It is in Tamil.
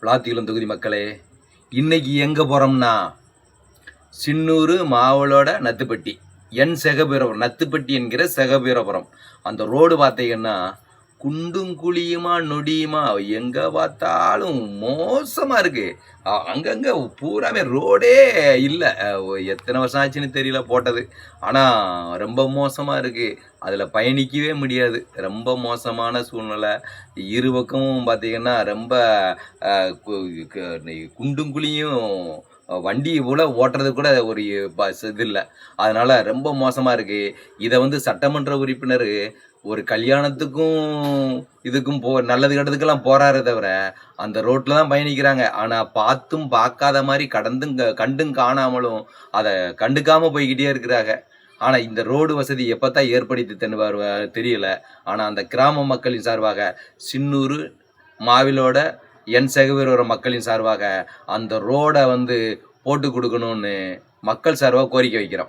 விளாத்திகுளம் தொகுதி மக்களே, இன்னைக்கு எங்கே போகிறோம்னா சின்னூர் மாவளோட நத்துப்பட்டி செகபீரபுரம், நத்துப்பட்டி என்கிற செகபீரபுரம். அந்த ரோடு பார்த்தீங்கன்னா குண்டும் குழியுமா நொடியுமா, எங்கே பார்த்தாலும் மோசமாக இருக்குது. அங்கங்கே பூராமே ரோடே இல்லை. எத்தனை வருஷம் ஆச்சுன்னு தெரியல போட்டது. ஆனால் ரொம்ப மோசமாக இருக்குது. அதில் பயணிக்கவே முடியாது. ரொம்ப மோசமான சூழ்நிலை. இரு பக்கமும் பார்த்திங்கன்னா ரொம்ப குண்டும் குழியும், வண்டி கூட ஓட்டுறது கூட ஒரு இது இல்லை. அதனால் ரொம்ப மோசமாக இருக்குது. இதை சட்டமன்ற உறுப்பினர் ஒரு கல்யாணத்துக்கும் இதுக்கும் நல்லது கெட்டதுக்கெல்லாம் போகிறாரே தவிர அந்த ரோட்டில் தான் பயணிக்கிறாங்க. ஆனால் பார்த்தும் பார்க்காத மாதிரி கண்டும் காணாமலும் அதை கண்டுக்காமல் போய்கிட்டே இருக்கிறாங்க. ஆனால் இந்த ரோடு வசதி எப்போ தான் ஏற்படுத்தி தருவார் தெரியல. ஆனால் அந்த கிராம மக்களின் சார்பாக, சின்னூர் மாவிலோட செகபீரபுரம் மக்களின் சார்பாக அந்த ரோடை போட்டு கொடுக்கணும்னு மக்கள் சார்பாக கோரிக்கை வைக்கிறோம்.